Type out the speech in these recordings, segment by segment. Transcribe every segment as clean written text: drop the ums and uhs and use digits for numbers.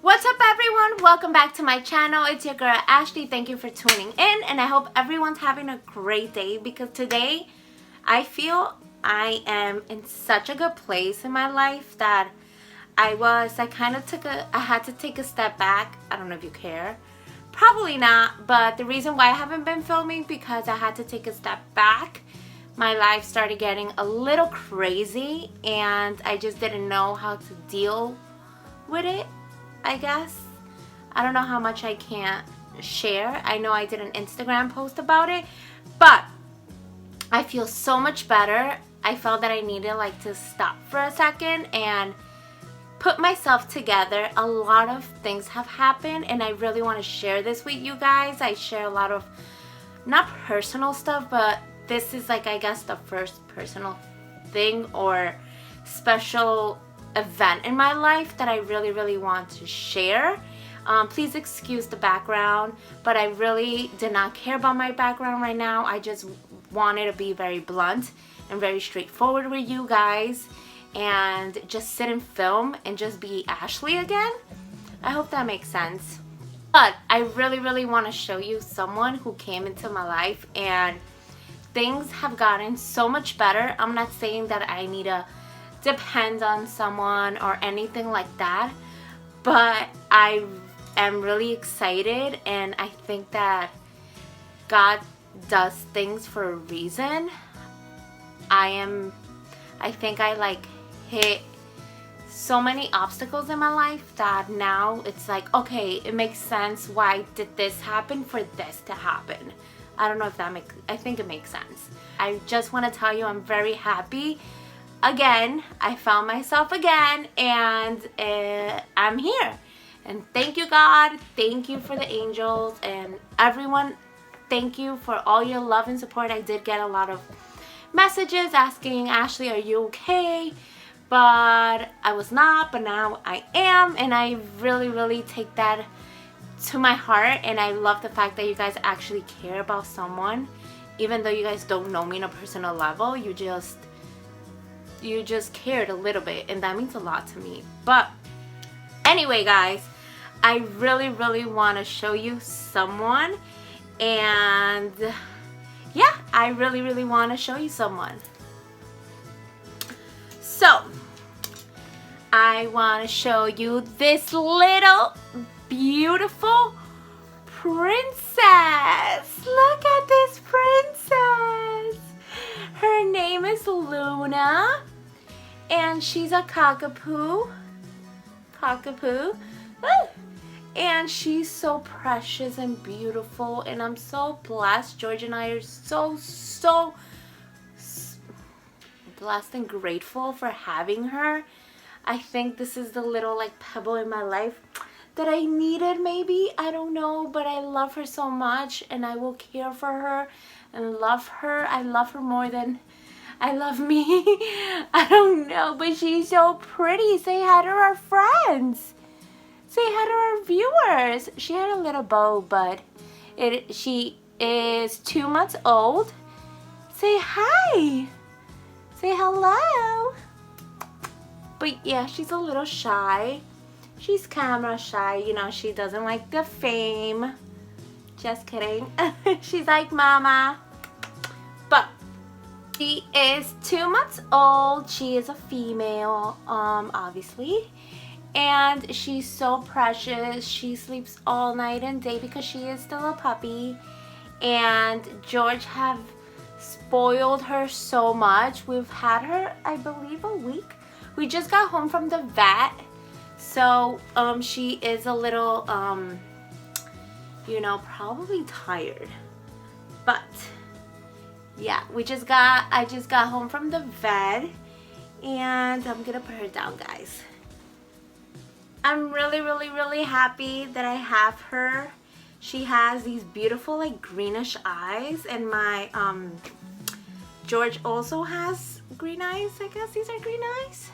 What's up everyone? Welcome back to my channel. It's your girl Ashley. Thank you for tuning in and I hope everyone's having a great day because today I feel I am in such a good place in my life that I had to take a step back. I don't know if you care. Probably not, but the reason why I haven't been filming because I had to take a step back. My life started getting a little crazy and I just didn't know how to deal with it, I guess. I don't know how much I can share. I know I did an Instagram post about it, but I feel so much better. I felt that I needed to stop for a second and put myself together. A lot of things have happened and I really want to share this with you guys. I share a lot of not personal stuff, but this is I guess the first personal thing or special event in my life that I really want to share. Please excuse the background, but I really did not care about my background right now. I just wanted to be very blunt and very straightforward with you guys and just sit and film and just be Ashley again. I hope that makes sense. But I really want to show you someone who came into my life and things have gotten so much better. I'm not saying that I need to depend on someone or anything like that, but I am really excited and I think that God does things for a reason. I think I hit so many obstacles in my life that now it's okay, it makes sense why did this happen for this to happen. I don't know if I think it makes sense. I just want to tell you I'm very happy. Again, I found myself again and I'm here. And thank you God, thank you for the angels and everyone. Thank you for all your love and support. I did get a lot of messages asking, Ashley, are you okay? But I was not, but now I am, and I really take that to my heart. And I love the fact that you guys actually care about someone, even though you guys don't know me on a personal level. You just cared a little bit, and that means a lot to me. But anyway guys, I really want to show you someone, and yeah, I really want to show you someone. So I want to show you this little beautiful princess. Look at this princess. Her name is Luna and she's a cockapoo. And she's so precious and beautiful and I'm so blessed. George and I are so blessed and grateful for having her. I think this is the little pebble in my life that I needed, maybe, I don't know, but I love her so much and I will care for her and love her. I love her more than I love me. I don't know, but she's so pretty. Say hi to our friends. Say hi to our viewers. She had a little bow, but she is 2 months old. Say hi. Say hello. But yeah, she's a little shy. She's camera shy. You know, she doesn't like the fame. Just kidding. She's like mama. But she is 2 months old. She is a female, obviously. And she's so precious. She sleeps all night and day because she is still a puppy. And George have spoiled her so much. We've had her, I believe, a week. We just got home from the vet. So she is a little, you know, probably tired. But yeah, I just got home from the vet and I'm gonna put her down, guys. I'm really happy that I have her. She has these beautiful greenish eyes and my George also has green eyes. I guess these are green eyes.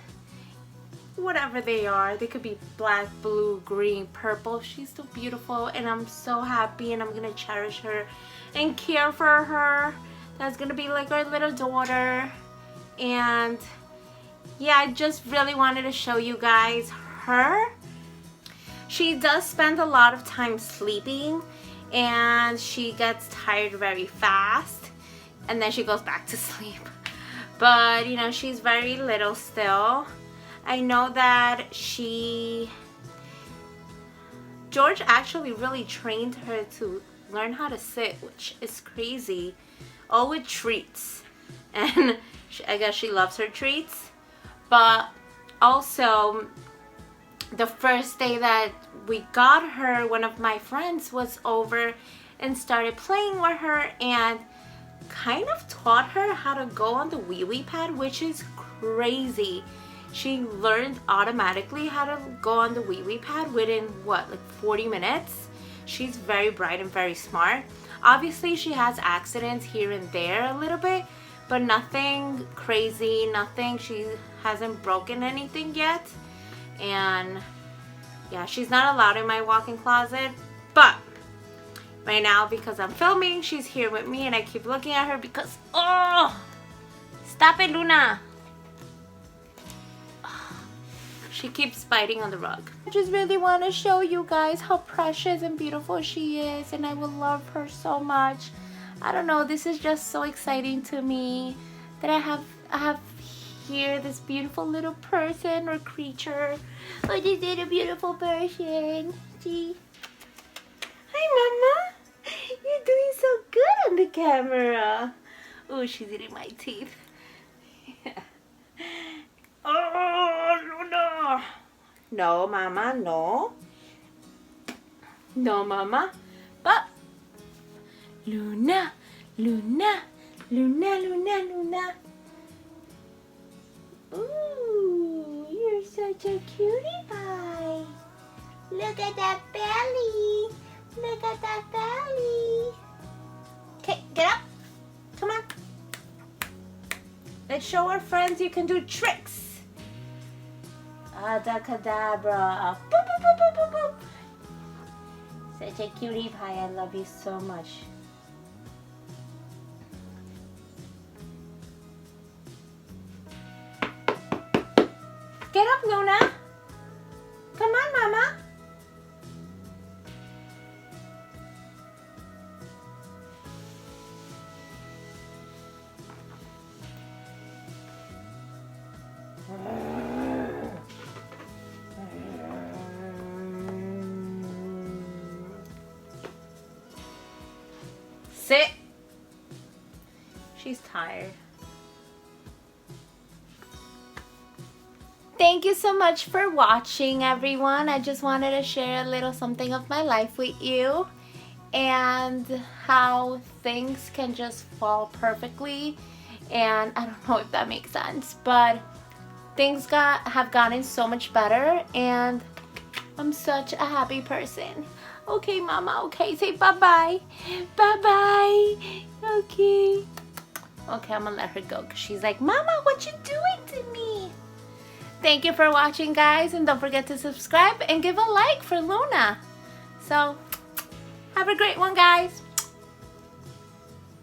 Whatever they are, they could be black, blue, green, purple. She's so beautiful and I'm so happy and I'm gonna cherish her and care for her. That's gonna be like our little daughter. And yeah, I just really wanted to show you guys her. She does spend a lot of time sleeping, and she gets tired very fast, and then she goes back to sleep. But you know, she's very little still. I know that George actually really trained her to learn how to sit, which is crazy. All with treats. And I guess she loves her treats. But also, the first day that we got her, one of my friends was over and started playing with her and kind of taught her how to go on the wee wee pad, which is crazy. She learned automatically how to go on the wee wee pad within what, like 40 minutes. She's very bright and very smart. Obviously she has accidents here and there a little bit, but nothing crazy, nothing. She hasn't broken anything yet. And yeah, she's not allowed in my walk-in closet, but right now, because I'm filming, she's here with me and I keep looking at her because, oh, stop it, Luna. She keeps biting on the rug. I just really want to show you guys how precious and beautiful she is, and I will love her so much. I don't know, this is just so exciting to me that I have here this beautiful little person or creature. Oh, this little beautiful person. See? Hi, Mama. You're doing so good on the camera. Oh, she's eating my teeth. Oh, Luna. No, Mama, no. No, Mama. But Luna, Luna, Luna, Luna, Luna. Ooh, you're such a cutie pie. Look at that belly. Look at that belly. Okay, get up. Come on. Let's show our friends you can do tricks. Abracadabra. Boop, boop, boop, boop, boop, boop. Such a cutie pie. I love you so much. Get up, Luna. Come on, Mama. Sit. She's tired. Thank you so much for watching, everyone. I just wanted to share a little something of my life with you and how things can just fall perfectly. And I don't know if that makes sense, but things have gotten so much better and I'm such a happy person. Okay, Mama, okay, say bye-bye. Bye-bye. Okay. Okay, I'm gonna let her go because she's like, Mama, what you doing to me? Thank you for watching, guys, and don't forget to subscribe and give a like for Luna. So, have a great one, guys.